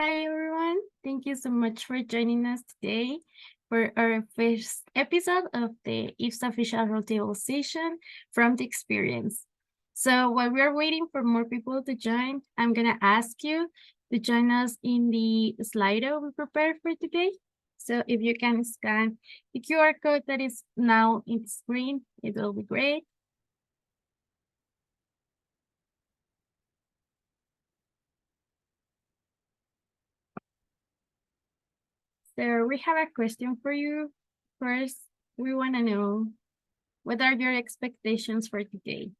Hi, everyone. Thank you so much for joining us today for our first episode of the IFSA Officials Roundtable session from the experience. So while we are waiting for more people to join, I'm going to ask you to join us in the Slido we prepared for today. So if you can scan the QR code that is now in the screen, it will be great. So we have a question for you. First, we want to know, what are your expectations for today?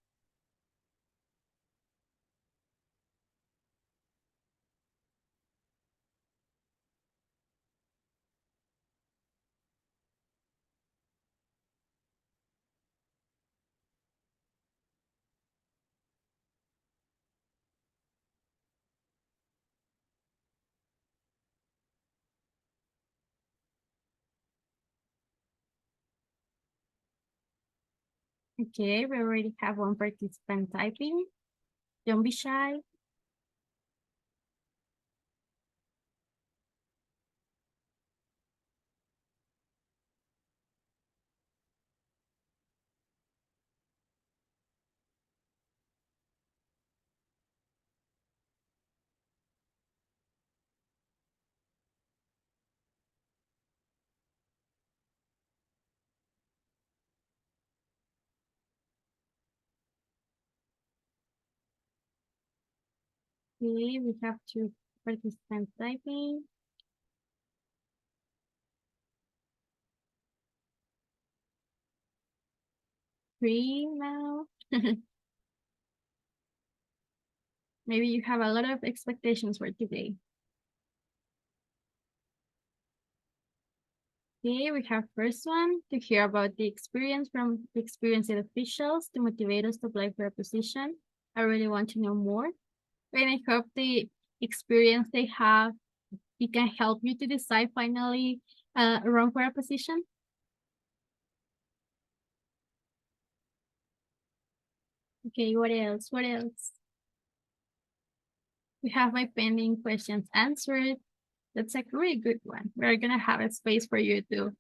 Okay, we already have one participant typing. Don't be shy. Okay, we have two participants typing. Three now. Maybe you have a lot of expectations for today. Okay, we have first one to hear about the experience from the experienced officials to motivate us to apply for a position. I really want to know more. And I hope the experience they have, it can help you to decide finally run for a position. Okay, what else? What else? We have my pending questions answered. That's a really good one. We're gonna have a space for you to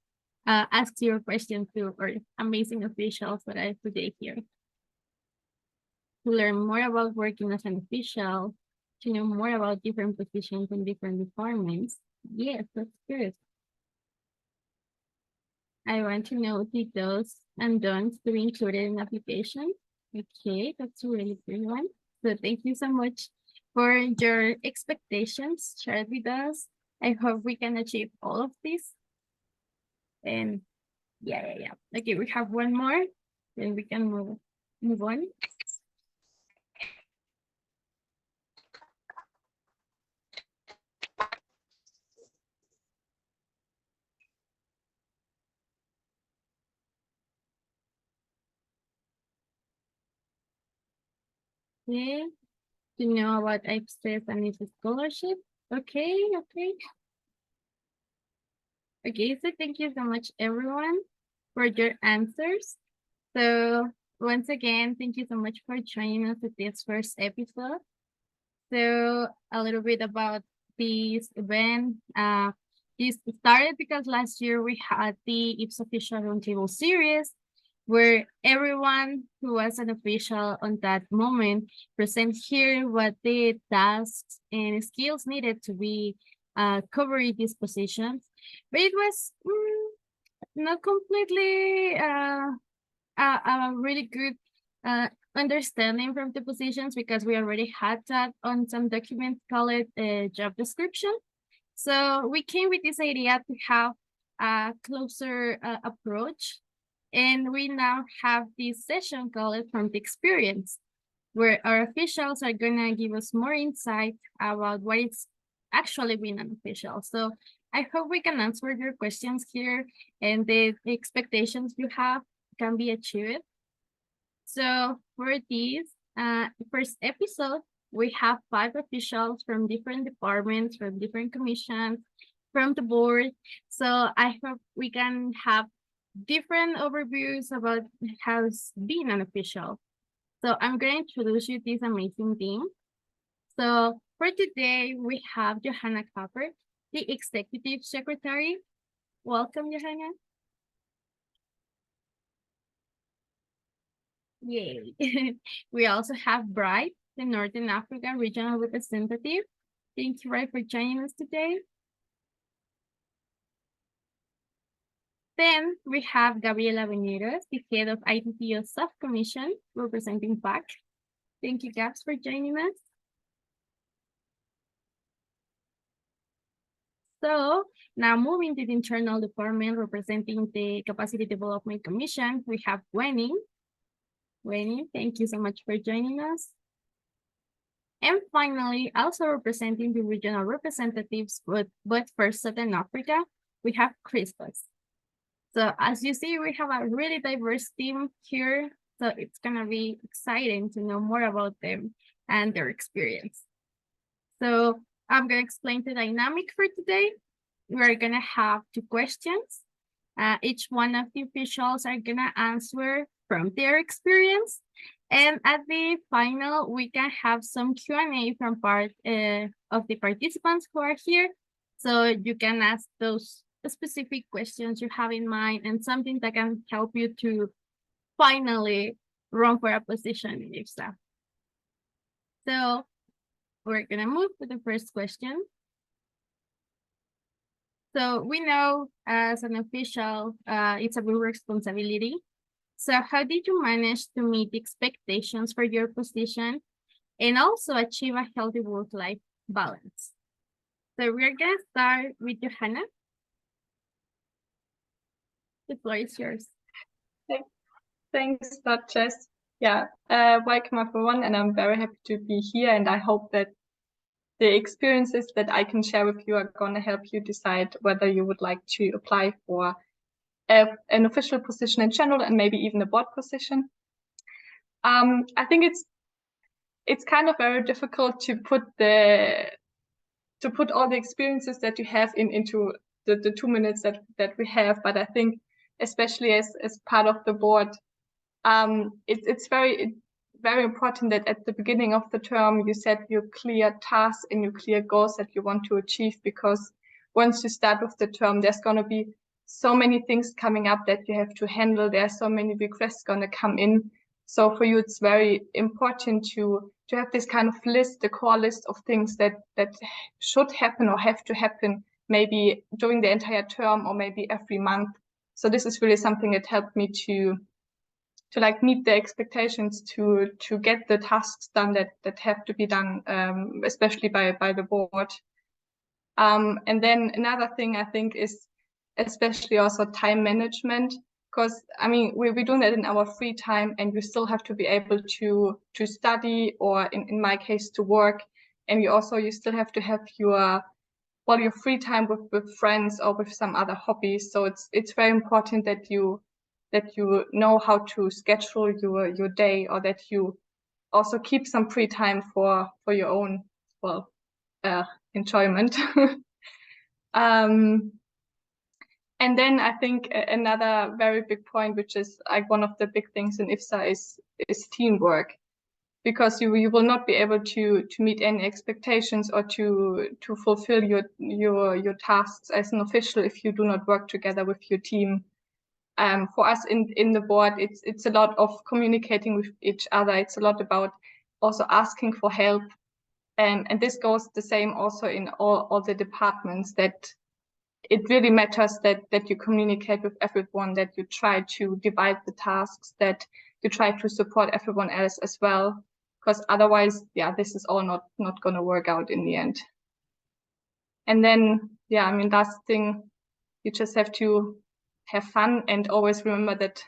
ask your questions to our amazing officials that are today here. To learn more about working as an official, to know more about different positions in different departments. Yes, that's good. I want to know the do's and don'ts to be included in application. Okay, that's a really good one. So thank you so much for your expectations shared with us. I hope we can achieve all of this. And yeah. Okay, we have one more, then we can move on. Okay, to know about IFSA and its scholarship. Okay. Okay, so thank you so much, everyone, for your answers. So once again, thank you so much for joining us at this first episode. So a little bit about this event. This started because last year we had the IFSA Official Roundtable Series, where everyone who was an official on that moment present here what the tasks and skills needed to be covering these positions. But it was not completely a really good uh, understanding from the positions, because we already had that on some documents called job description. So we came with this idea to have a closer approach. And we now have this session called From the Experience, where our officials are going to give us more insight about what it's actually being an official. So I hope we can answer your questions here and the expectations you have can be achieved. So for this first episode, we have 5 officials from different departments, from different commissions, from the board. So I hope we can have different overviews about how's being an official. So I'm going to introduce you this amazing team. So For today, we have Johanna Kapper, the Executive Secretary. Welcome, Johanna. Yay. We also have Bright, the Northern Africa Regional Representative. Thank you, Bright, for joining us today. Then we have Gabriela Veneros, the head of ITTO Subcommission, representing PAC. Thank you, Gabs, for joining us. So now moving to the internal department representing the Capacity Development Commission, we have Gwenny. Gwenny, thank you so much for joining us. And finally, also representing the regional representatives, but for Southern Africa, we have Christos. So as you see, we have a really diverse team here. So it's gonna be exciting to know more about them and their experience. So I'm gonna explain the dynamic for today. We're gonna have 2 questions. Each one of the officials are gonna answer from their experience. And at the final, we can have some Q&A from part of the participants who are here. So you can ask those specific questions you have in mind and something that can help you to finally run for a position in IFSA. So we're gonna move to the first question. So we know as an official, it's a big responsibility. So how did you manage to meet the expectations for your position and also achieve a healthy work-life balance? So we're gonna start with Johanna. The floor is yours. Thanks, Jess. Yeah, welcome everyone, and I'm very happy to be here, and I hope that the experiences that I can share with you are going to help you decide whether you would like to apply for an official position in general and maybe even a board position. I think it's kind of very difficult to put all the experiences that you have into the 2 minutes that we have, but I think especially as part of the board, it's very important that at the beginning of the term you set your clear tasks and your clear goals that you want to achieve, because once you start with the term, there's going to be so many things coming up that you have to handle. There are so many requests going to come in. So for you, it's very important to have this kind of list, the core list of things that should happen or have to happen, maybe during the entire term or maybe every month. So this is really something that helped me to like meet the expectations, to get the tasks done that have to be done, especially by the board. And then another thing I think is especially also time management, because I mean we do that in our free time, and you still have to be able to study, or in my case to work, and you still have to have your free time with friends or with some other hobbies. So it's very important that you know how to schedule your day, or that you also keep some free time for your own enjoyment. And then I think another very big point, which is like one of the big things in IFSA, is teamwork, because you will not be able to meet any expectations or to fulfill your tasks as an official if you do not work together with your team. For us in the board, it's a lot of communicating with each other. It's a lot about also asking for help, and this goes the same also in all the departments, that it really matters that you communicate with everyone, that you try to divide the tasks, that you try to support everyone else as well, because otherwise, yeah, this is all not going to work out in the end. And then, yeah, I mean, last thing, you just have to have fun and always remember that,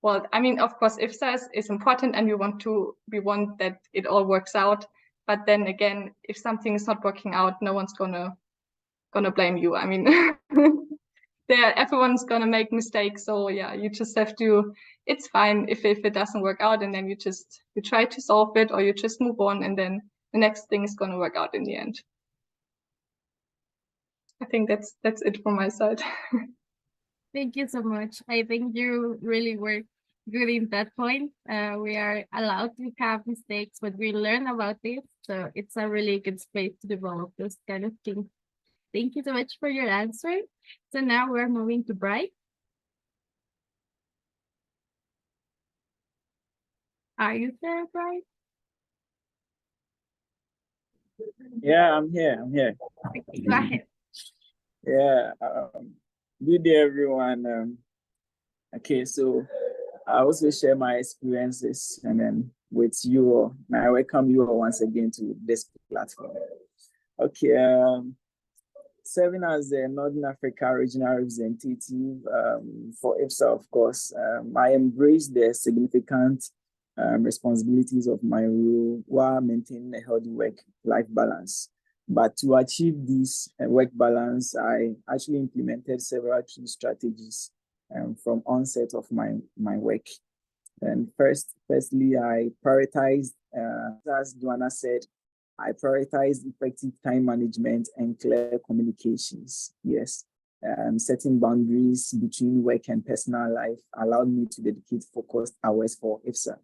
well, I mean, of course, IFSA is important, and we want that it all works out. But then again, if something is not working out, no one's gonna blame you. I mean, everyone's gonna make mistakes. So yeah, you just have to. It's fine if it doesn't work out, and then you try to solve it, or you just move on, and then the next thing is gonna work out in the end. I think that's it from my side. Thank you so much. I think you really were good in that point. We are allowed to have mistakes, but we learn about it. So it's a really good space to develop those kind of things. Thank you so much for your answer. So now we're moving to Bright. Are you there, Bright? Yeah, I'm here. I'm here. Okay, go ahead. Yeah. Good day, everyone. Okay, so I also share my experiences and then with you all. I welcome you all once again to this platform. Okay. Serving as the Northern Africa regional representative for IFSA, of course, I embrace the significant responsibilities of my role while maintaining a healthy work-life balance. But to achieve this work balance, I actually implemented several key strategies from onset of my work. And firstly, I prioritized, as Joanna said, I prioritize effective time management and clear communications. Yes. Setting boundaries between work and personal life allowed me to dedicate focused hours for IFSA.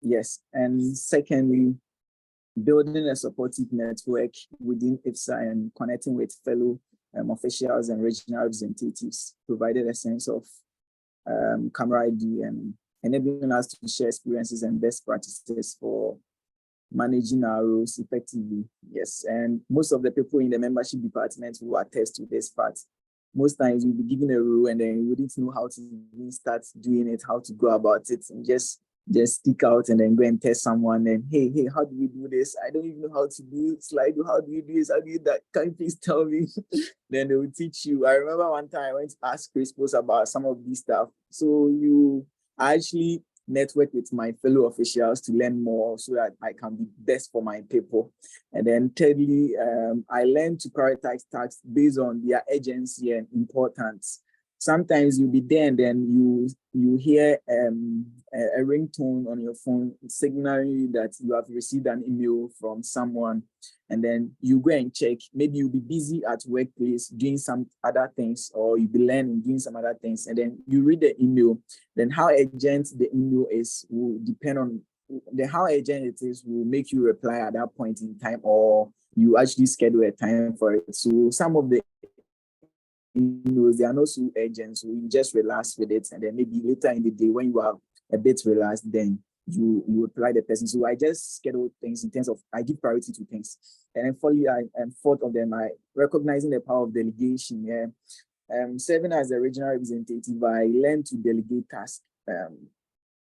Yes. And secondly, building a supportive network within IFSA and connecting with fellow officials and regional representatives provided a sense of camaraderie and enabling us to share experiences and best practices for managing our roles effectively. Yes, and most of the people in the membership department will attest to this part. Most times you'll be given a role and then you wouldn't know how to even start doing it, how to go about it, and just stick out and then go and test someone and hey, how do we do this? I don't even know how to do it. Slido, how do you do this? How do you do that? Can you please tell me? Then they will teach you. I remember one time I went to ask Chris Post about some of these stuff. So I actually network with my fellow officials to learn more so that I can be best for my people. And then thirdly, I learned to prioritize tasks based on their urgency and importance. Sometimes you'll be there and then you hear a ringtone on your phone signaling that you have received an email from someone, and then you go and check. Maybe you'll be busy at workplace doing some other things, or you'll be learning doing some other things, and then you read the email. Then how urgent the email is will depend on how urgent it is will make you reply at that point in time, or you actually schedule a time for it. So some of the emails, they are not so urgent, so you just relax with it, and then maybe later in the day when you are a bit relaxed, then you reply the person. So I just schedule things in terms of I give priority to things. And then finally, fourth of them, I recognizing the power of delegation. Yeah. Serving as a regional representative, I learned to delegate tasks.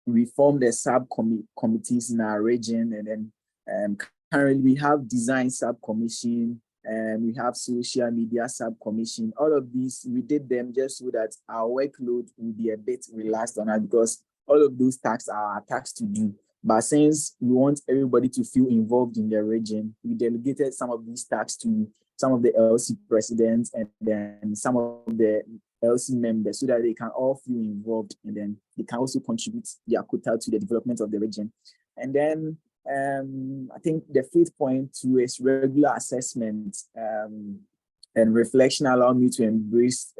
We formed the subcommittees in our region, and then currently we have design subcommission, and we have social media subcommission. All of these, we did them just so that our workload will be a bit relaxed on us, because all of those tasks are tasks to do. But since we want everybody to feel involved in the region, we delegated some of these tasks to some of the LC presidents and then some of the LC members so that they can all feel involved, and then they can also contribute their quota to the development of the region. And then I think the fifth point too is regular assessment and reflection allow me to embrace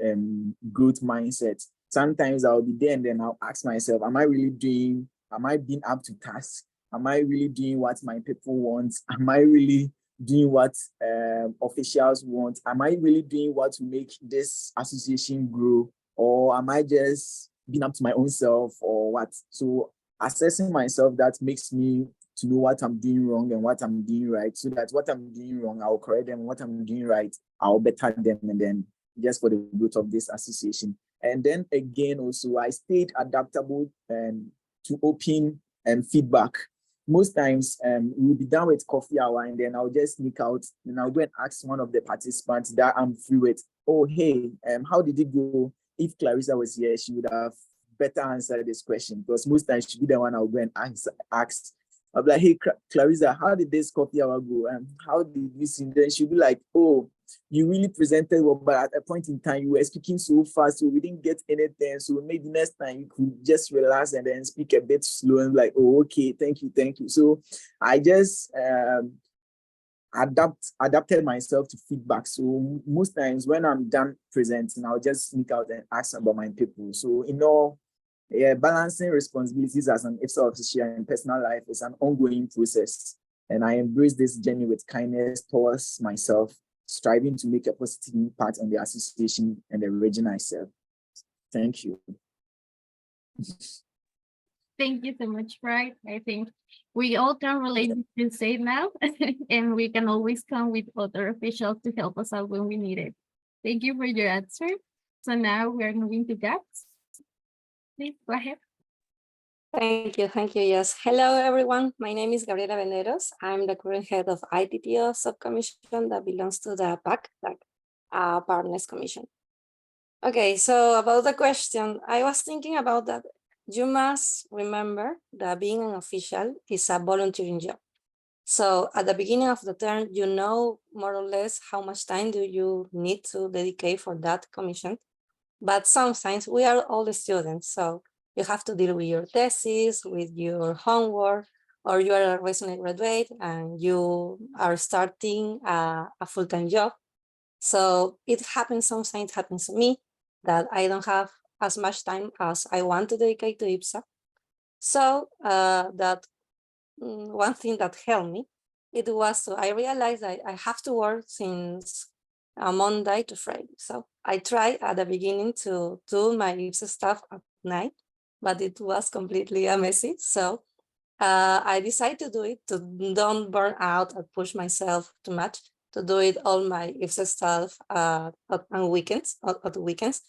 growth mindset. Sometimes I'll be there and then I'll ask myself, am I being up to task? Am I really doing what my people want? Am I really doing what officials want? Am I really doing what to make this association grow? Or am I just being up to my own self or what? So assessing myself, that makes me to know what I'm doing wrong and what I'm doing right, so that what I'm doing wrong, I'll correct them. What I'm doing right, I'll better them, and then just for the growth of this association. And then again, also, I stayed adaptable and to open feedback. Most times we'll be done with coffee hour, and then I'll just sneak out and I'll go and ask one of the participants that I'm free with, oh, hey, how did it go? If Clarissa was here, she would have better answered this question, because most times she'll be the one I'll go and ask. I'll be like, hey, Clarissa, how did this coffee hour go? How did you see? Then she'll be like, oh, you really presented well, but at a point in time, you were speaking so fast, so we didn't get anything. So maybe next time you could just relax and then speak a bit slow and like, oh, okay, thank you. So I just adapted myself to feedback. So most times when I'm done presenting, I'll just sneak out and ask about my people. So in all, Yeah, balancing responsibilities as an IFSA official and personal life is an ongoing process. And I embrace this journey with kindness towards myself, striving to make a positive impact on the association and the region I serve. Thank you. Thank you so much, Bright. I think we all can relate to you say now, and we can always come with other officials to help us out when we need it. Thank you for your answer. So now we are moving to Gabs. Please go ahead. Thank you. Yes. Hello, everyone. My name is Gabriela Veneros. I'm the current head of ITTO subcommission that belongs to the PAC, Partners Commission. Okay, so about the question, I was thinking about that. You must remember that being an official is a volunteering job. So at the beginning of the term, you know more or less how much time do you need to dedicate for that commission. But sometimes we are all the students, so you have to deal with your thesis, with your homework, or you are a recent graduate and you are starting a full-time job. So it happens, sometimes it happens to me that I don't have as much time as I want to dedicate to IFSA. So one thing that helped me, it was I realized I have to work since Monday to Friday. So I tried at the beginning to do my IFSA stuff at night, but it was completely messy. So I decided to do it to don't burn out and push myself too much, to do it all my IFSA stuff on weekends, at the weekends.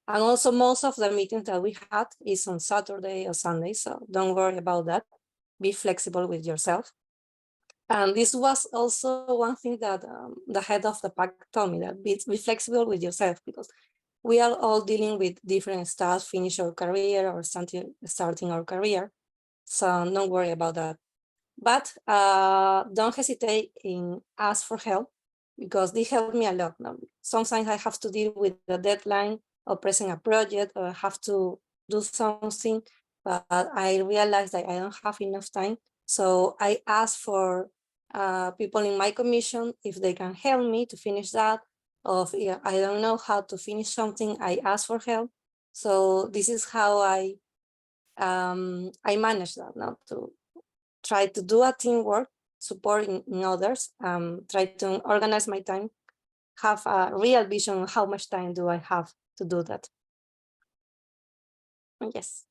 And also most of the meetings that we had is on Saturday or Sunday. So don't worry about that. Be flexible with yourself. And this was also one thing that the head of the PAC told me, that be flexible with yourself, because we are all dealing with different stuff, finish our career or starting our career. So don't worry about that. But don't hesitate in ask for help, because they help me a lot. Sometimes I have to deal with the deadline or present a project, or have to do something, but I realize that I don't have enough time. So I ask for people in my commission if they can help me to finish that, or if I don't know how to finish something, I ask for help. So this is how I manage that, now to try to do a teamwork, support in others, try to organize my time, have a real vision on how much time do I have to do that. Yes.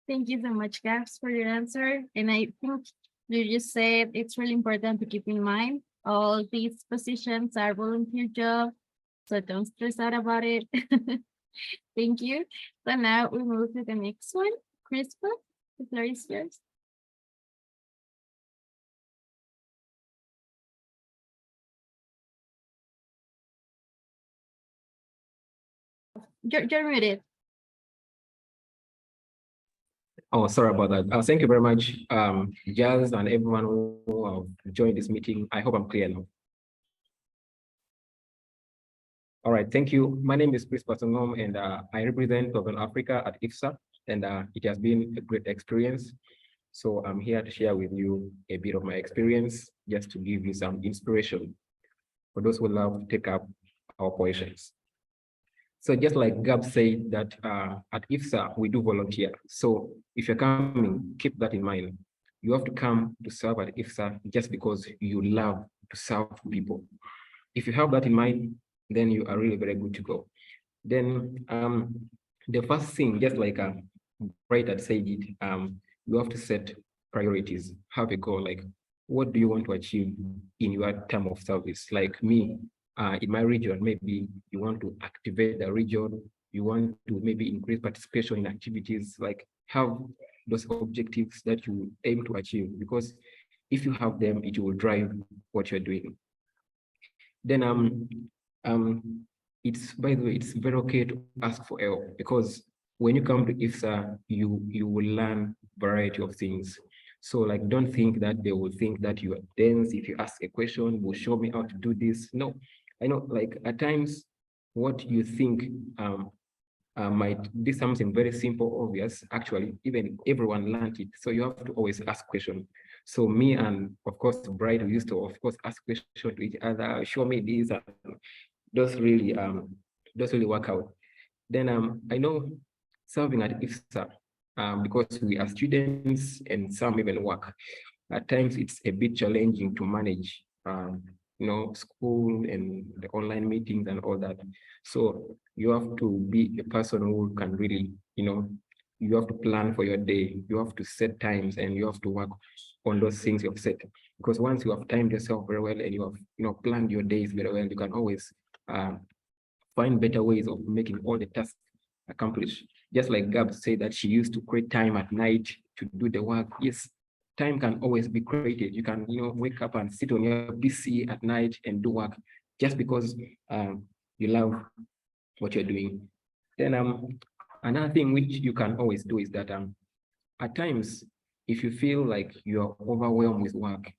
Thank you so much, Gabs, for your answer. And I think you just said it's really important to keep in mind all these positions are volunteer jobs, so don't stress out about it. Thank you. So now we move to the next one. Crispa, the floor is yours. You're muted. Oh, sorry about that. Thank you very much, Jazz, and everyone who have joined this meeting. I hope I'm clear now. All right, thank you. My name is Chris Patungom, and I represent Southern Africa at IFSA, and it has been a great experience. So I'm here to share with you a bit of my experience, just to give you some inspiration for those who love to take up our positions. So just like Gab said that at IFSA, we do volunteer. So if you're coming, keep that in mind. You have to come to serve at IFSA just because you love to serve people. If you have that in mind, then you are really very good to go. Then the first thing, just like Bright had said it, you have to set priorities, have a goal, like what do you want to achieve in your term of service? Like me, in my region, maybe you want to activate the region, you want to maybe increase participation in activities, like have those objectives that you aim to achieve, because if you have them, it will drive what you're doing. Then it's, by the way, it's very okay to ask for help, because when you come to IFSA, you will learn variety of things. So like, don't think that they will think that you are dense. If you ask a question, will show me how to do this. No, I know, like at times what you think might be something very simple, obvious, actually, even everyone learned it. So you have to always ask questions. So me and of course Bright, we used to of course ask questions to each other, show me this, and those really work out. Then I know serving at IFSA, because we are students and some even work, at times it's a bit challenging to manage, school and the online meetings and all that. So you have to be a person who can really, you have to plan for your day. You have to set times and you have to work on those things you've set. Because once you have timed yourself very well and you have, planned your days very well, you can always find better ways of making all the tasks accomplished. Just like Gab said that she used to create time at night to do the work. Yes, time can always be created. You can, wake up and sit on your PC at night and do work just because you love what you're doing. Then another thing which you can always do is that at times, if you feel like you're overwhelmed with work,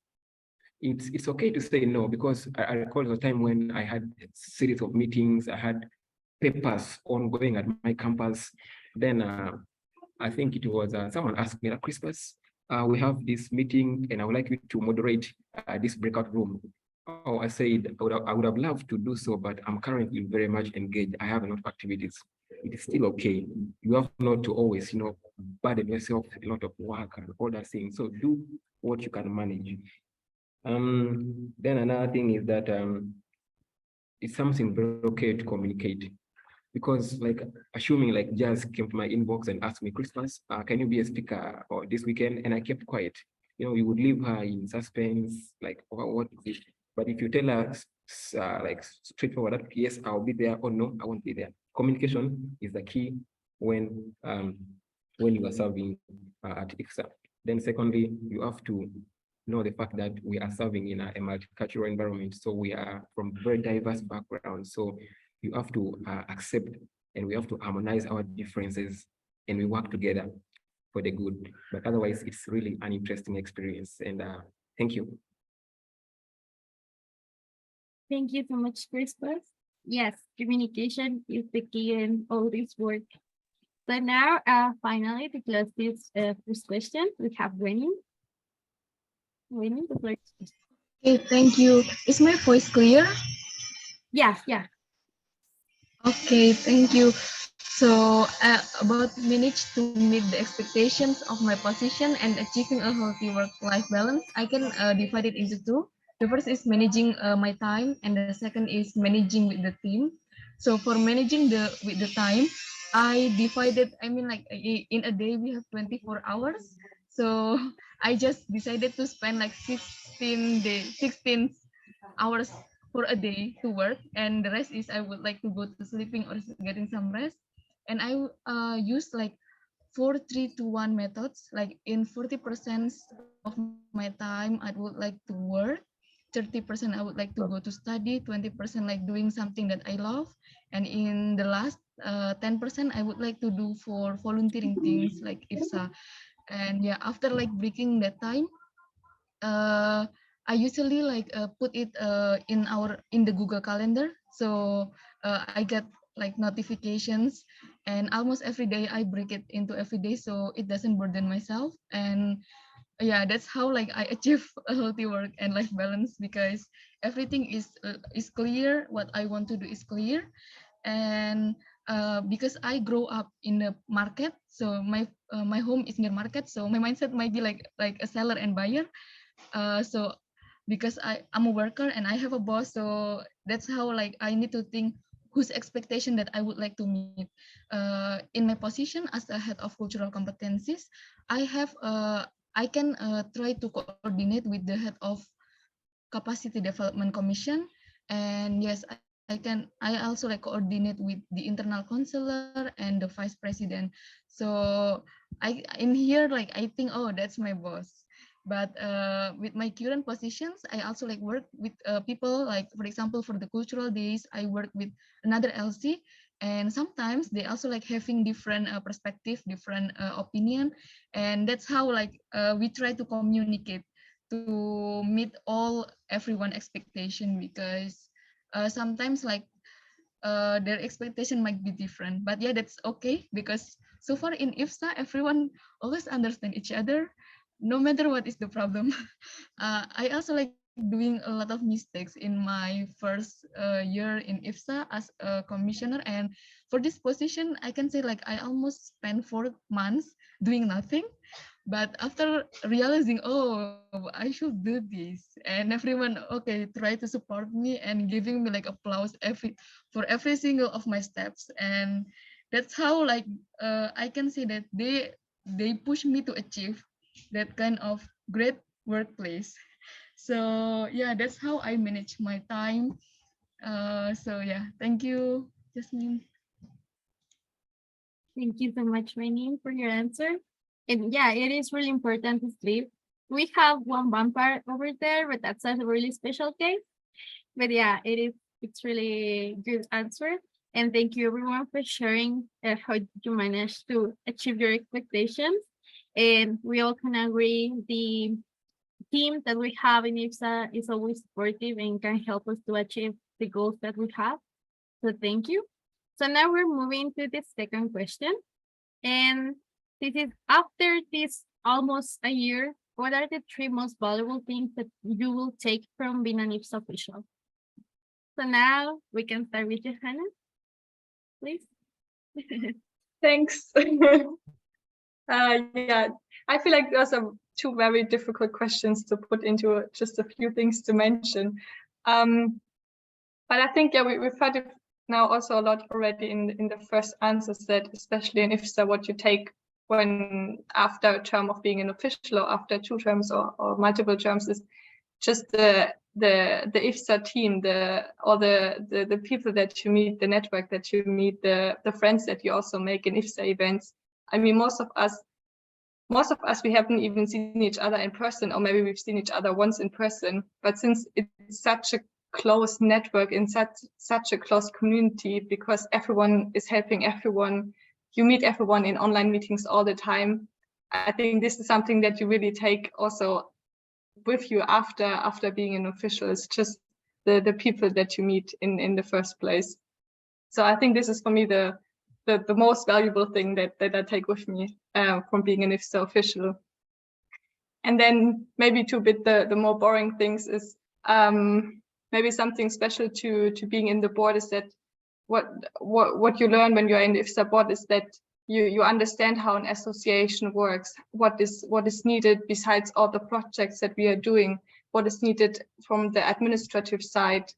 it's okay to say no, because I recall the time when I had a series of meetings, I had papers ongoing at my campus. Then I think it was someone asked me, Christmas, we have this meeting and I would like you to moderate this breakout room. Oh, I said, I would have loved to do so, but I'm currently very much engaged. I have a lot of activities. It is still okay. You have not to always, burden yourself with a lot of work and all that thing. So do what you can manage. Then another thing is that it's something very okay to communicate, because like assuming like Jazz came to my inbox and asked me, Christmas, can you be a speaker or this weekend? And I kept quiet. We would leave her in suspense, like, what is it? But if you tell her like straightforward that yes, I'll be there, or no, I won't be there. Communication is the key when you are serving at IFSA. Then secondly, you have to know the fact that we are serving in a multicultural environment. So we are from very diverse backgrounds. So you have to accept, and we have to harmonize our differences, and we work together for the good. But otherwise, it's really an interesting experience. And thank you. Thank you so much, Christopher. Yes, communication is the key in all this work. So now, finally, to close this first question, we have Winnie. Winnie, the floor is yours. Okay, thank you. Is my voice clear? Yeah. Okay, thank you. So about manage to meet the expectations of my position and achieving a healthy work-life balance, I can divide it into two. The first is managing my time, and the second is managing with the team. So for managing with the time, I divided. I mean, like in a day we have 24 hours. So I just decided to spend like 16 hours for a day to work, and the rest is I would like to go to sleeping or getting some rest. And I use like 4-3-2-1 methods. Like in 40% of my time I would like to work, 30% I would like to go to study, 20% like doing something that I love, and in the last 10% I would like to do for volunteering things like IFSA. And yeah, after like breaking that time, I usually like put it in the Google Calendar. So I get like notifications, and almost every day I break it into every day so it doesn't burden myself. And yeah, that's how like I achieve a healthy work and life balance, because everything is clear. What I want to do is clear. And because I grow up in the market, so my home is near market, so my mindset might be like a seller and buyer. So because I'm a worker and I have a boss, so that's how like I need to think whose expectation that I would like to meet. In my position as a head of cultural competencies, I can try to coordinate with the head of capacity development commission. And yes, I also like coordinate with the internal counselor and the vice president. So in here, like I think, oh, that's my boss. But with my current positions, I also like work with people, like for example, for the cultural days, I work with another LC, and sometimes they also like having different perspective, different opinion, and that's how like we try to communicate to meet everyone expectation, because sometimes like their expectation might be different. But yeah, that's okay, because so far in IFSA everyone always understand each other no matter what is the problem. I also like doing a lot of mistakes in my first year in IFSA as a commissioner, and for this position I can say like I almost spent 4 months doing nothing, but after realizing, oh, I should do this, and everyone okay try to support me and giving me like applause for every single of my steps, and that's how like I can say that they push me to achieve that kind of great workplace. So yeah, that's how I manage my time. So yeah, thank you, Jasmine. Thank you so much, Rainy, for your answer. And yeah, it is really important to sleep. We have one vampire over there, but that's a really special case. But yeah, it's really good answer. And thank you everyone for sharing how you managed to achieve your expectations. And we all can agree the team that we have in IFSA is always supportive and can help us to achieve the goals that we have. So thank you. So now we're moving to the second question. And this is after this almost a year, what are the 3 most valuable things that you will take from being an IFSA official? So now we can start with Johanna, please. Thanks. Yeah, I feel like those are two very difficult questions to put into just a few things to mention. But I think, yeah, we've heard it now also a lot already in the first answers, that especially in IFSA, what you take when after a term of being an official or after 2 terms or multiple terms is just the IFSA team, all the people that you meet, the network that you meet, the friends that you also make in IFSA events. I mean, most of us, we haven't even seen each other in person, or maybe we've seen each other once in person. But since it's such a close network in such a close community, because everyone is helping everyone, you meet everyone in online meetings all the time. I think this is something that you really take also with you after being an official. It's just the people that you meet in the first place. So I think this is for me the most valuable thing that I take with me from being an IFSA official. And then maybe to bit the more boring things is maybe something special to being in the board is that what you learn when you're in the IFSA board is that you understand how an association works, what is needed besides all the projects that we are doing, what is needed from the administrative side,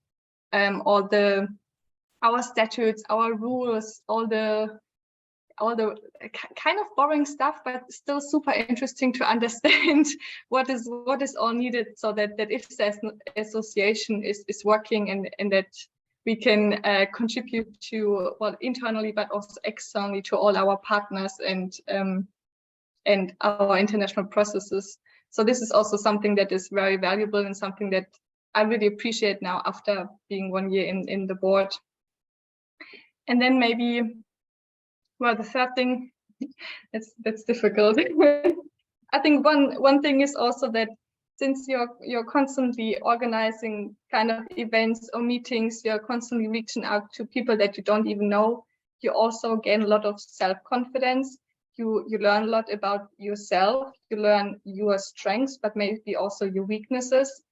our statutes, our rules, all the kind of boring stuff, but still super interesting to understand what is all needed, so that if the association is working and that we can contribute to, well, internally but also externally, to all our partners and our international processes. So this is also something that is very valuable and something that I really appreciate now after being 1 year in the board. And then maybe, well, the third thing, that's difficult. I think one thing is also that since you're constantly organizing kind of events or meetings, you're constantly reaching out to people that you don't even know, you also gain a lot of self-confidence. You learn a lot about yourself, you learn your strengths, but maybe also your weaknesses.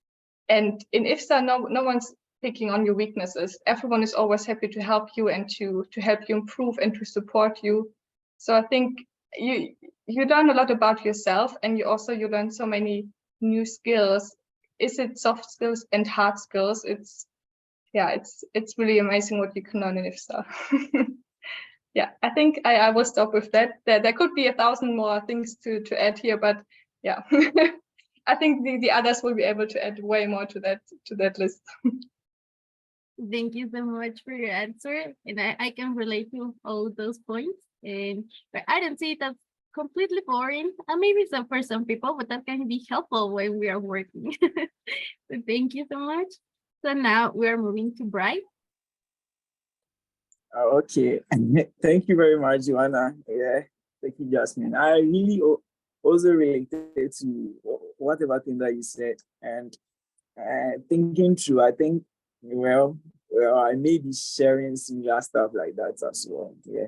And in IFSA, no one's picking on your weaknesses. Everyone is always happy to help you and to help you improve and to support you. So I think you learn a lot about yourself, and you learn so many new skills. Is it soft skills and hard skills? It's really amazing what you can learn in IFSA. Yeah, I think I will stop with that. There could be 1,000 more things to add here, but yeah. I think the others will be able to add way more to that list. Thank you so much for your answer. And I can relate to all those points. But I don't see it as completely boring. Maybe for some people, but that can be helpful when we are working. So thank you so much. So now we are moving to Bright. Okay, thank you very much, Joanna. Yeah, thank you, Jasmine. I really also related to whatever thing that you said, and thinking through, I think, well, I may be sharing similar stuff like that as well. Yeah,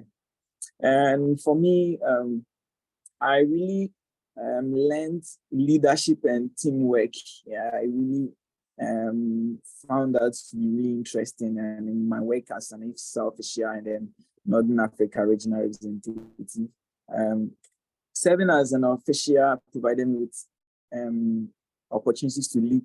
and for me, I really learned leadership and teamwork. Yeah, I really found that to be really interesting, and in my work as an IFSA official and then Northern Africa regional representative, serving as an official provided me with opportunities to lead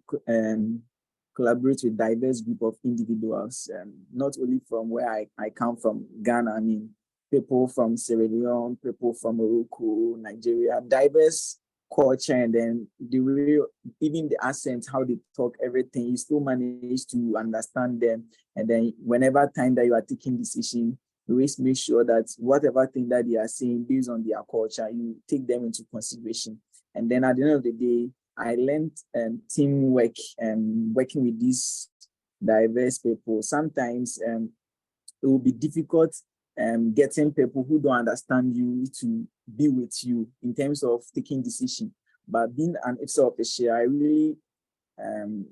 collaborate with diverse group of individuals, not only from where I come from, Ghana, I mean, people from Sierra Leone, people from Morocco, Nigeria, diverse culture, and then the way, even the accent, how they talk, everything, you still manage to understand them. And then whenever time that you are taking decision, you always make sure that whatever thing that they are saying based on their culture, you take them into consideration. And then at the end of the day, I learned teamwork and working with these diverse people. Sometimes it will be difficult getting people who don't understand you to be with you in terms of taking decision. But being an IFSA official, I really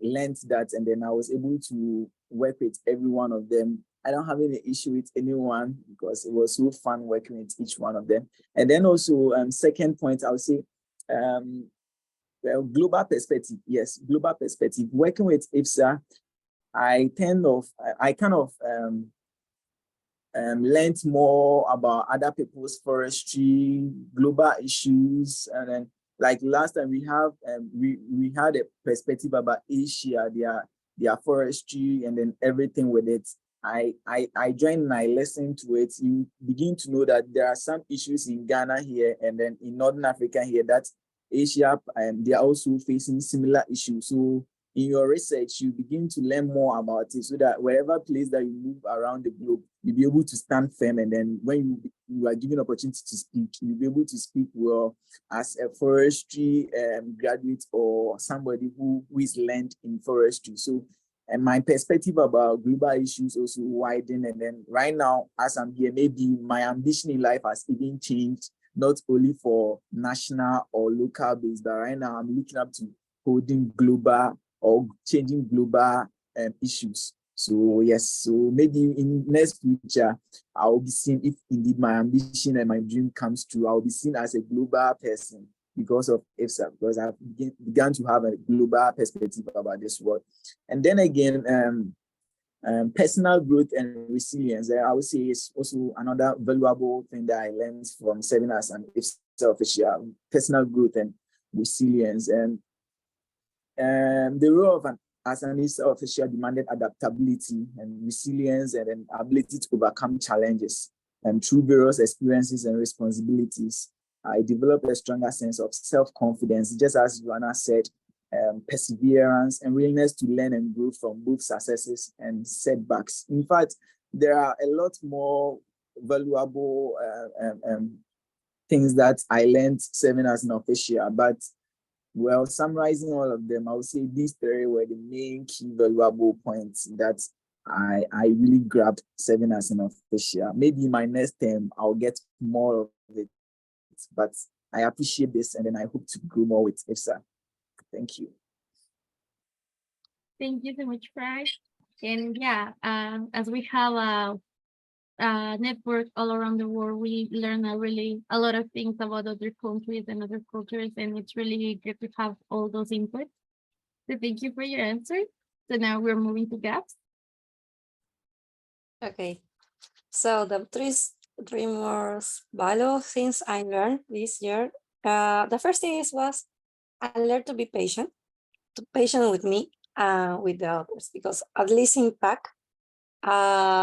learned that, and then I was able to work with every one of them. I don't have any issue with anyone because it was so fun working with each one of them. And then also, second point, I would say, well, global perspective. Yes, global perspective. Working with IFSA, I kind of learned more about other people's forestry, global issues, and then like last time we had a perspective about Asia, their forestry, and then everything with it. I joined and I listened to it. You begin to know that there are some issues in Ghana here, and then in Northern Africa here, that Asia, and they are also facing similar issues. So in your research, you begin to learn more about it, so that wherever place that you move around the globe, you'll be able to stand firm. And then when you are given opportunity to speak, you'll be able to speak well as a forestry graduate or somebody who is learned in forestry. So, and my perspective about global issues also widen. And then right now, as I'm here, maybe my ambition in life has even changed, not only for national or local base, but right now I'm looking up to holding global or changing global issues. So yes, so maybe in next future, I'll be seen, if indeed my ambition and my dream comes true, I'll be seen as a global person because of IFSA, because I've begun to have a global perspective about this world. And then again, personal growth and resilience, I would say, is also another valuable thing that I learned from serving as an IFSA official. Personal growth and resilience, and the role of as an IFSA official demanded adaptability and resilience, and an ability to overcome challenges. And through various experiences and responsibilities, I developed a stronger sense of self-confidence, just as Joanna said, perseverance and willingness to learn and grow from both successes and setbacks. In fact, there are a lot more valuable things that I learned serving as an official, but well, summarizing all of them, I would say these three were the main key valuable points that I really grabbed serving as an official. Maybe in my next term, I'll get more of it, but I appreciate this, and then I hope to grow more with IFSA. Thank you. Thank you so much, Frank. And yeah, as we have a network all around the world, we learn a lot of things about other countries and other cultures, and it's really good to have all those inputs. So thank you for your answer. So now we're moving to gaps. Okay, so the three most valuable things I learned this year. The first thing was I learned to be patient with me and with the others, because at least in PAC,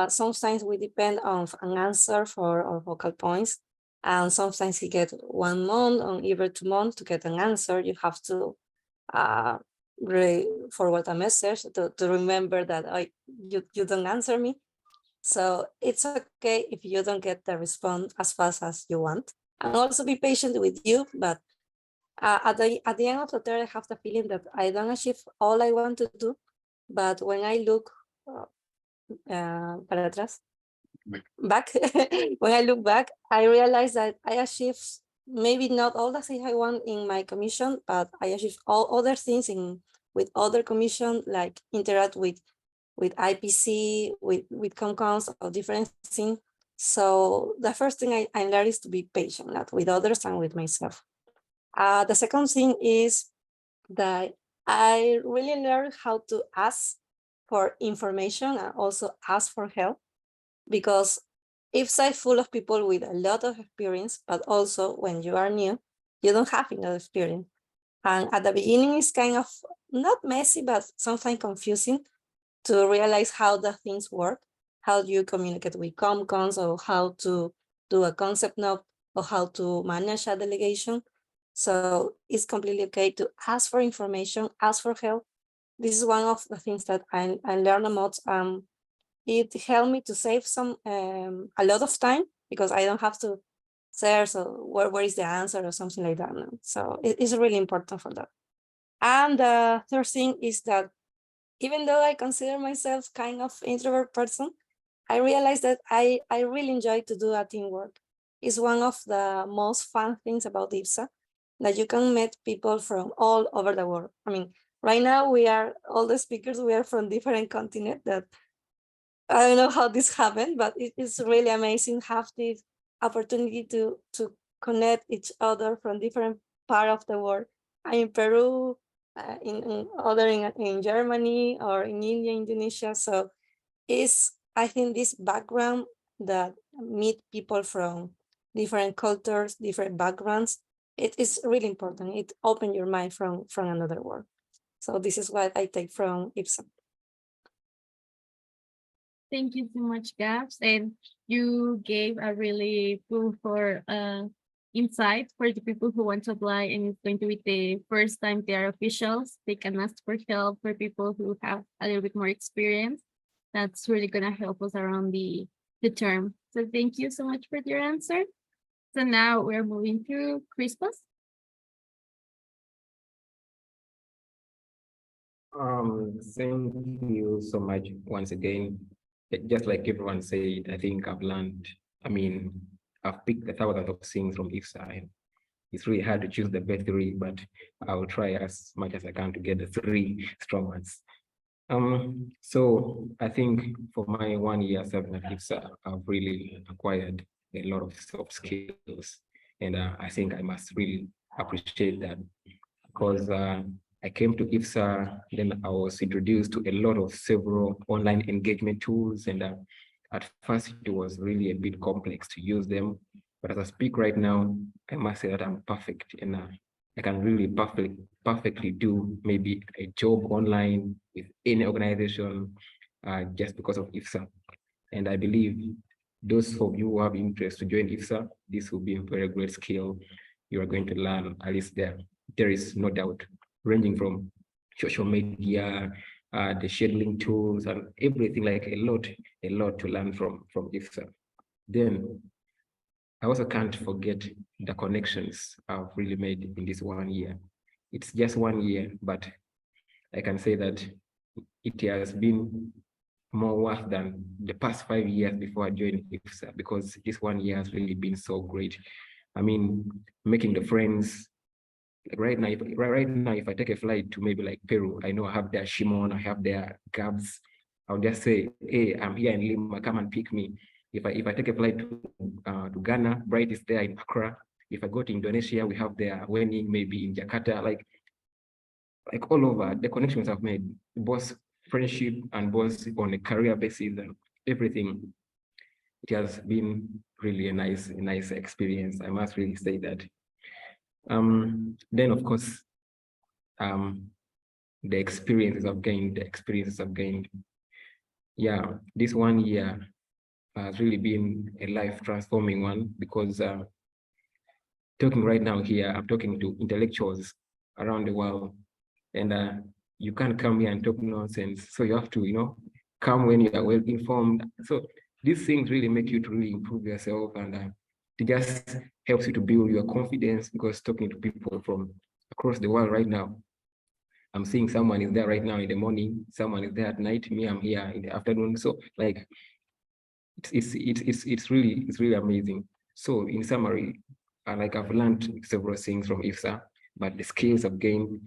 sometimes we depend on an answer for our vocal points, and sometimes you get 1 month or even 2 months to get an answer. You have to forward a message to remember that you don't answer me. So it's okay if you don't get the response as fast as you want, and also be patient with you. But at the end of the day, I have the feeling that I don't achieve all I want to do. But when I look para atrás, back, when I look back, I realize that I achieved maybe not all the things I want in my commission, but I achieved all other things with other commission, like interact with IPC, with CONCONs or different things. So the first thing I learned is to be patient, not with others and with myself. The second thing is that I really learned how to ask for information and also ask for help, because IFSA is full of people with a lot of experience, but also when you are new, you don't have enough experience. And at the beginning, it's kind of not messy, but sometimes confusing to realize how the things work. How do you communicate with ComCons, or how to do a concept note, or how to manage a delegation. So it's completely okay to ask for information, ask for help. This is one of the things that I learned a lot. It helped me to save a lot of time, because I don't have to search, so where is the answer or something like that. No? So it is really important for that. And the third thing is that even though I consider myself kind of introvert person, I realized that I really enjoy to do a teamwork. It's one of the most fun things about IFSA, that you can meet people from all over the world. I mean, right now all the speakers, we are from different continents. That I don't know how this happened, but it is really amazing have this opportunity to connect each other from different part of the world. I'm in Peru, in Germany, or in India, Indonesia. So I think this background that meet people from different cultures, different backgrounds, it is really important. It opens your mind from another world. So this is what I take from IFSA. Thank you so much, Gabs. And you gave a really good for insight for the people who want to apply, and it's going to be the first time they are officials. They can ask for help for people who have a little bit more experience. That's really gonna help us around the term. So thank you so much for your answer. So now we're moving to Crispus. Thank you so much once again. Just like everyone said, I think I've learned, I've picked 1,000 of things from IFSA. It's really hard to choose the best three, but I'll try as much as I can to get the 3 strong ones. So I think for my 1 year serving at IFSA, I've really acquired a lot of soft skills. And I think I must really appreciate that, because I came to IFSA, then I was introduced to a lot of several online engagement tools. And at first it was really a bit complex to use them. But as I speak right now, I must say that I'm perfect, and I can really perfectly do maybe a job online with any organization just because of IFSA. And I believe those of you who have interest to join IFSA, this will be a very great skill you are going to learn, at least there is no doubt, ranging from social media, the scheduling tools, and everything, like a lot to learn from IFSA. Then I also can't forget the connections I've really made in this 1 year. It's just 1 year, but I can say that it has been more worth than the past 5 years before I joined IFSA, because this 1 year has really been so great. I mean, making the friends. Like right now, if I take a flight to maybe like Peru, I know I have their Shimon, I have their Gabs. I'll just say, hey, I'm here in Lima, come and pick me. If I take a flight to Ghana, Bright is there in Accra. If I go to Indonesia, we have their wedding maybe in Jakarta. Like all over, the connections I've made, both friendship and both on a career basis and everything. It has been really a nice experience. I must really say that. Then of course, the experiences I've gained. Yeah, this 1 year has really been a life transforming one, because talking right now here, I'm talking to intellectuals around the world, and you can't come here and talk nonsense. So you have to, come when you are well informed. So these things really make you to really improve yourself, and it just helps you to build your confidence, because talking to people from across the world right now, I'm seeing someone is there right now in the morning, someone is there at night, me, I'm here in the afternoon. So like, it's really amazing. So in summary, like I've learned several things from IFSA, but the skills I've gained,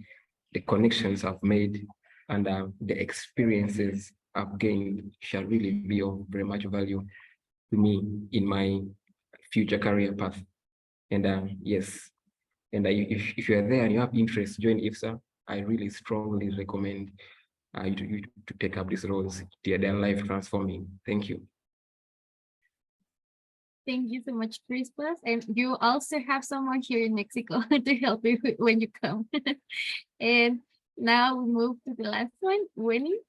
the connections I've made, and the experiences I've gained shall really be of very much value to me in my future career path. And yes, and if you're there and you have interest, join IFSA. I really strongly recommend you to take up these roles. They're life transforming. Thank you. Thank you so much, Christmas. And you also have someone here in Mexico to help you when you come. And now we move to the last one, Winnie.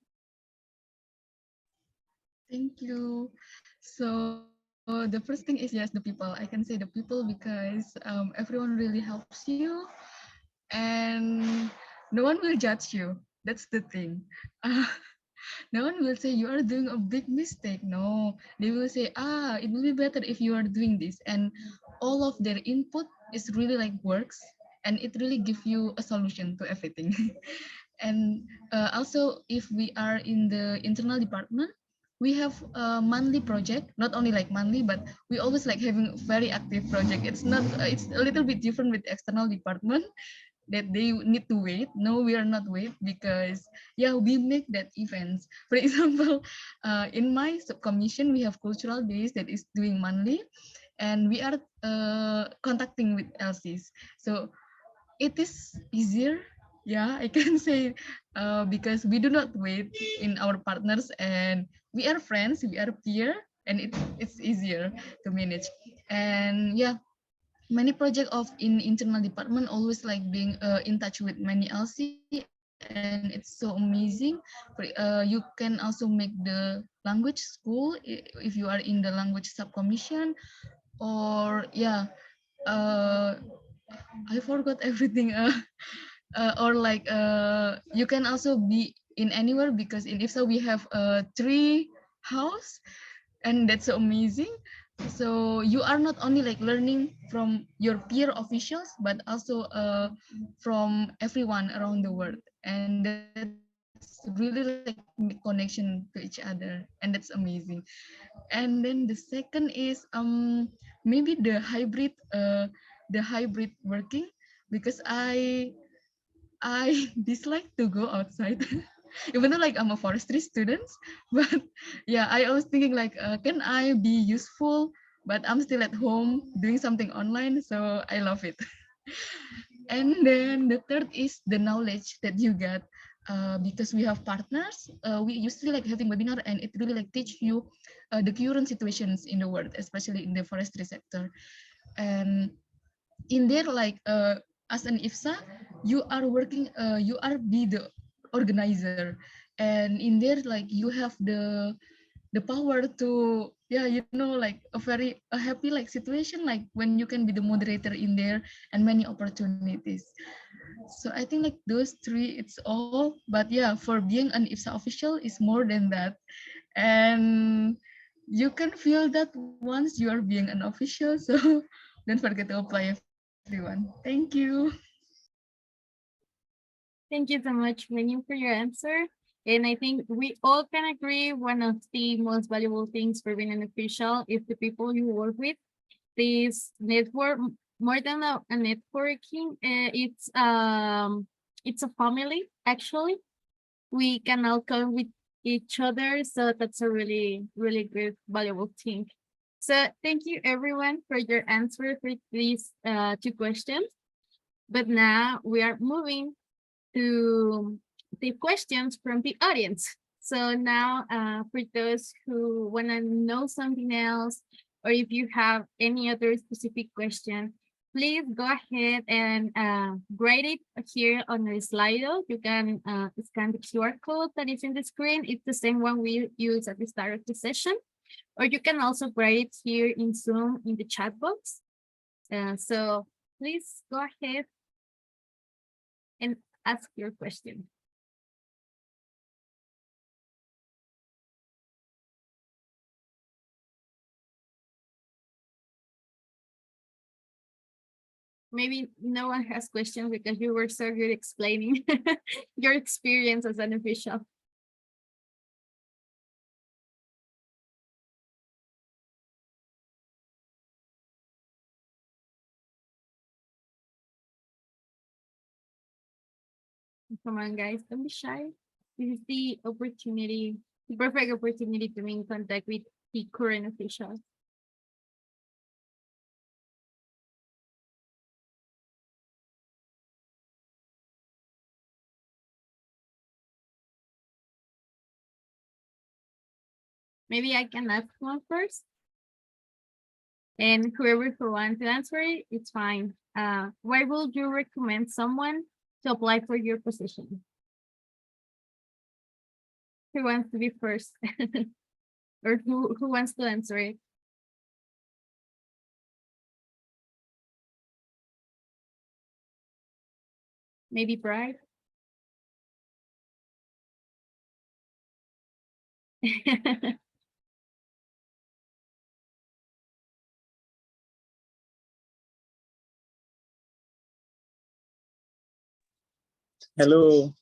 Thank you. So the first thing is, yes, the people. I can say the people because everyone really helps you and no one will judge you. That's the thing. No one will say you are doing a big mistake. No, they will say, it will be better if you are doing this. And all of their input is really like works and it really gives you a solution to everything. And also, if we are in the internal department, we have a monthly project, not only like monthly, but we always like having very active project. It's not, it's a little bit different with external department that they need to wait. No, we are not wait because yeah, we make that events. For example, in my subcommission, we have cultural days that is doing monthly, and we are contacting with LCs. So it is easier. Yeah, I can say because we do not wait in our partners and we are friends, we are peer, and it's easier to manage. And yeah, many project of in internal department always like being in touch with many LC and it's so amazing. You can also make the language school if you are in the language subcommission or yeah, uh, I forgot everything. Or like you can also be in anywhere because in IFSA we have a tree house and that's so amazing. So you are not only like learning from your peer officials but also from everyone around the world, and that's really like connection to each other, and that's amazing. And then the second is maybe the hybrid working because I dislike to go outside. Even though like I'm a forestry student, but yeah, I was thinking like, can I be useful? But I'm still at home doing something online, so I love it. And then the third is the knowledge that you get because we have partners. We usually like having webinar, and it really like teach you the current situations in the world, especially in the forestry sector. And in there like as an IFSA you are working you are be the organizer, and in there like you have the power to yeah, you know, like a happy like situation like when you can be the moderator in there and many opportunities. So I think like those three it's all, but yeah, for being an IFSA official is more than that. And you can feel that once you are being an official, so don't forget to apply everyone. Thank you. Thank you so much, Winnie, for your answer. And I think we all can agree one of the most valuable things for being an official is the people you work with. This network, more than a networking, it's a family actually. We can all come with each other, so that's a really really good valuable thing. So thank you everyone for your answer for these two questions. But now we are moving to the questions from the audience. So now for those who want to know something else, or if you have any other specific question, please go ahead and write it here on the Slido. You can scan the QR code that is in the screen. It's the same one we use at the start of the session. Or you can also write it here in Zoom in the chat box. So please go ahead and ask your question. Maybe no one has questions because you were so good explaining your experience as an official. Come on, guys, don't be shy. This is the opportunity, the perfect opportunity to be in contact with the current officials. Maybe I can ask one first. And whoever who wants to answer it, it's fine. Why would you recommend someone to apply for your position? Who wants to be first? Or who wants to answer it? Maybe Bride? Hello.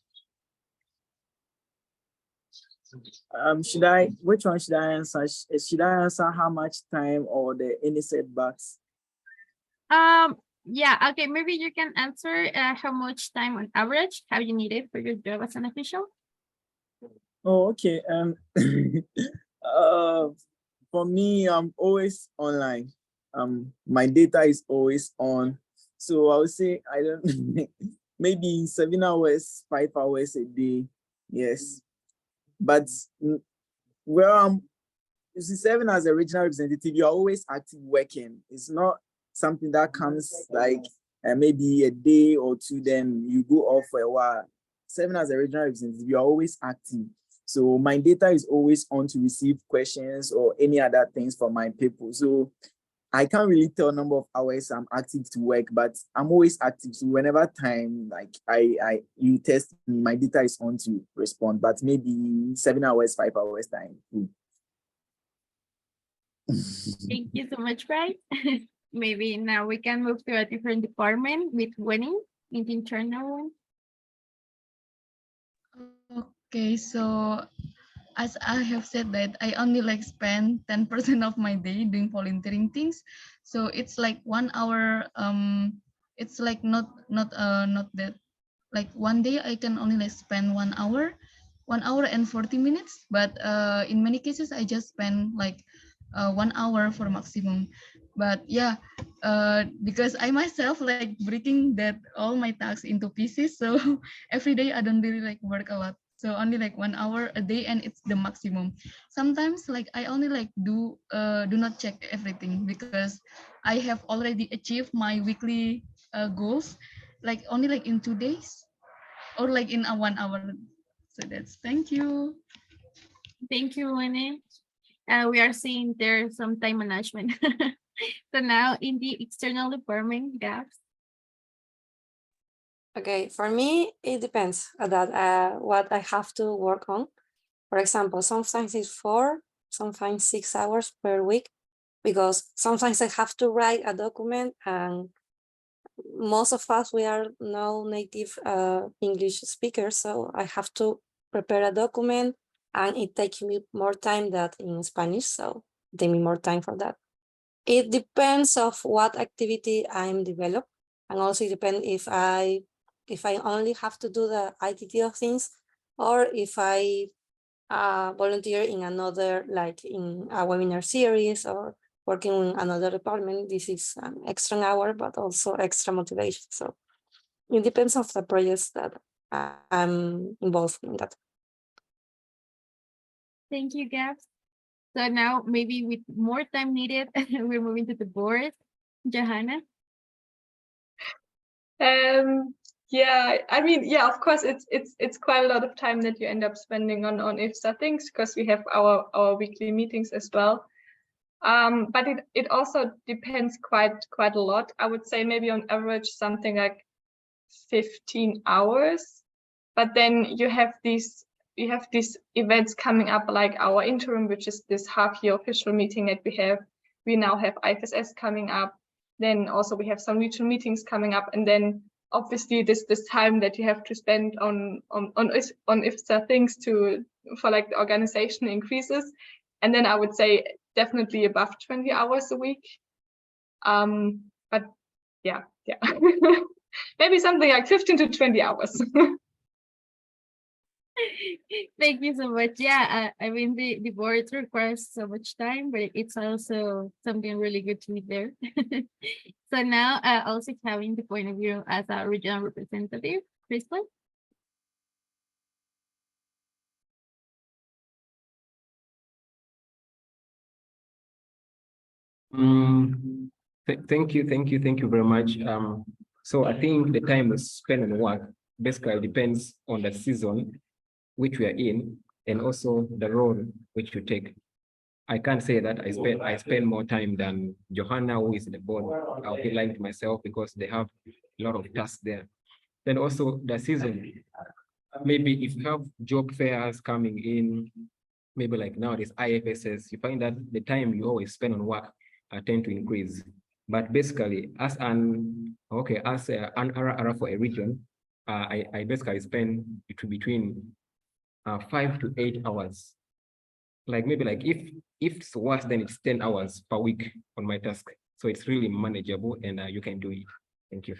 Which one should I answer? Should I answer how much time or the any setbacks? Yeah, okay, maybe you can answer how much time on average have you needed for your job as an official? Oh, okay. Uh, for me, I'm always online. My data is always on. So I would say I don't maybe 7 hours, 5 hours a day. Yes. But well, you see, serving as a regional representative, you're always active working. It's not something that comes like maybe a day or two, then you go off for a while. Serving as a regional representative, you're always active. So my data is always on to receive questions or any other things from my people. So I can't really tell number of hours I'm active to work, but I'm always active. So whenever time like you test me, my data is on to respond. But maybe 7 hours, 5 hours time. Thank you so much, Bride. Maybe now we can move to a different department with Winnie in the internal one. Okay, so as I have said that I only like spend 10% of my day doing volunteering things. So it's like 1 hour, it's like not that, like one day I can only like spend 1 hour, 1 hour and 40 minutes. But in many cases I just spend like 1 hour for maximum. But yeah, because I myself like breaking that all my tasks into pieces. So every day I don't really like work a lot. So only like 1 hour a day, and it's the maximum. Sometimes like I only like do not check everything because I have already achieved my weekly goals, like only like in 2 days or like in a 1 hour. So that's, thank you. Thank you, Winnie. We are seeing there some time management. So now in the external department, Gabs. Okay, for me, it depends that what I have to work on. For example, sometimes it's 4, sometimes 6 hours per week, because sometimes I have to write a document, and most of us, we are no native English speakers, so I have to prepare a document, and it takes me more time than in Spanish, so it takes me more time for that. It depends of what activity I'm developed, and also it depends if I only have to do the ITT of things, or if I volunteer in another, like in a webinar series or working in another department. This is an extra hour, but also extra motivation. So it depends of the projects that I'm involved in that. Thank you, Gabs. So now maybe with more time needed, we're moving to the board. Johanna. Yeah, I mean, yeah, of course, it's quite a lot of time that you end up spending on IFSA things, because we have our weekly meetings as well. But it also depends quite a lot. I would say maybe on average something like 15 hours. But then you have these events coming up, like our interim, which is this half-year official meeting that we have. We now have IFSS coming up. Then also we have some regional meetings coming up, and then obviously this time that you have to spend on IFSA things for like the organization increases. And then I would say definitely above 20 hours a week. But yeah. Maybe something like 15 to 20 hours. Thank you so much. Yeah, I mean, the board requires so much time, but it's also something really good to be there. So now, also having the point of view as a regional representative, Crystal. Thank you very much. So I think the time spent on work basically depends on the season which we are in, and also the role which you take. I can't say that I spend more time than Johanna, who is the board. I'll be lying to myself because they have a lot of tasks there. Then also the season, maybe if you have job fairs coming in, maybe like nowadays IFSS, you find that the time you always spend on work tend to increase. But basically, as an RRR for a region, I basically spend between 5 to 8 hours. Like maybe like if it's worse, then it's 10 hours per week on my task. So it's really manageable, and you can do it. Thank you.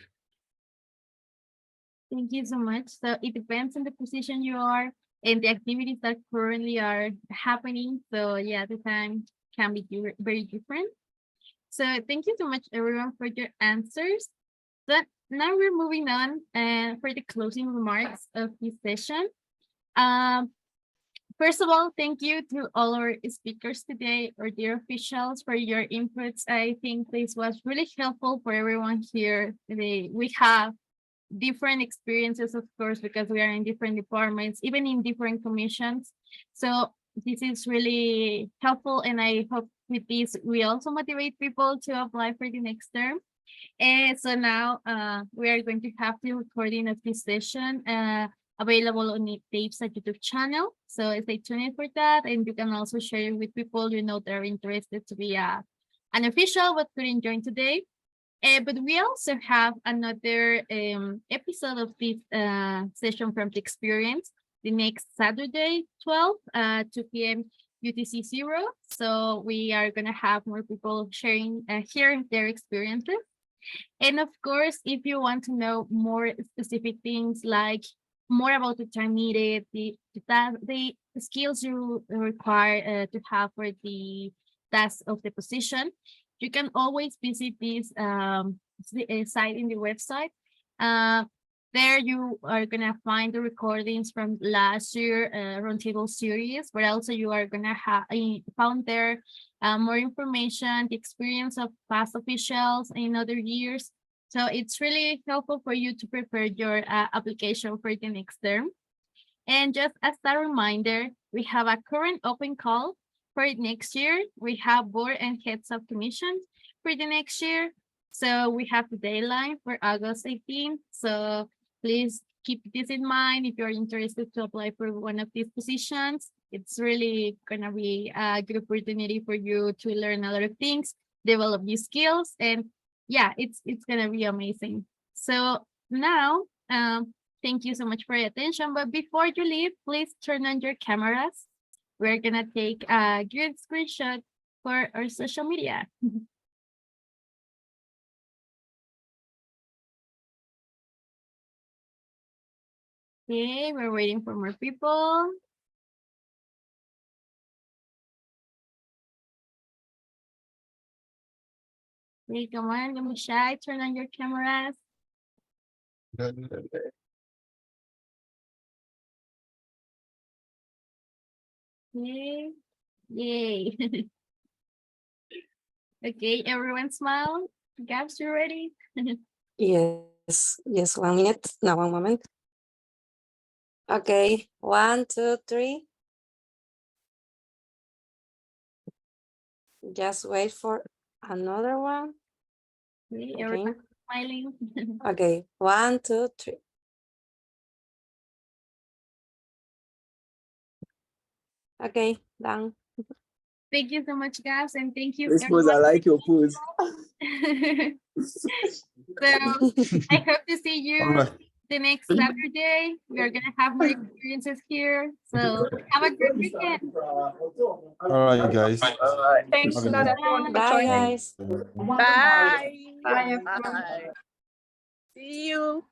Thank you so much. So it depends on the position you are and the activities that currently are happening. So yeah, the time can be very different. So thank you so much, everyone, for your answers. So now we're moving on for the closing remarks of this session. First of all, thank you to all our speakers today, our dear officials, for your inputs. I think this was really helpful for everyone here today. We have different experiences, of course, because we are in different departments, even in different commissions. So this is really helpful, and I hope with this we also motivate people to apply for the next term. And so now we are going to have the recording of this session available on the IFSA YouTube channel. So stay tuned for that, and you can also share it with people you know that are interested to be an official but couldn't join today. But we also have another episode of this session from the experience the next Saturday, 12, 2 p.m. UTC 0. So we are going to have more people sharing here their experiences. And of course, if you want to know more specific things like more about the time needed, the skills you require to have for the task of the position, you can always visit this site in the website. There you are going to find the recordings from last year Roundtable Series, but also you are going to have found there more information, the experience of past officials in other years. So it's really helpful for you to prepare your application for the next term. And just as a reminder, we have a current open call for next year. We have board and heads of commissions for the next year. So we have the deadline for August 18th. So please keep this in mind if you're interested to apply for one of these positions. It's really gonna be a good opportunity for you to learn a lot of things, develop new skills, and yeah, it's gonna be amazing. So now, thank you so much for your attention. But before you leave, please turn on your cameras. We're gonna take a good screenshot for our social media. Okay, we're waiting for more people. Okay, come on, don't be shy. Turn on your cameras. Okay, yay. Okay, everyone smile. Gabs, you ready? Yes, 1 minute. No, 1 moment. Okay, 1, 2, 3. Just wait for another one. Okay, Okay. everyone smiling. Okay, 1, 2, 3. Okay, done. Thank you so much, Gabs, and thank you. This pose, I like your pose. So I hope to see you the next Saturday. We are gonna have more experiences here. So have a great weekend. All right, guys. Thanks a lot, everyone, for Bye, joining. guys. Bye. Bye, everyone. Bye. See you.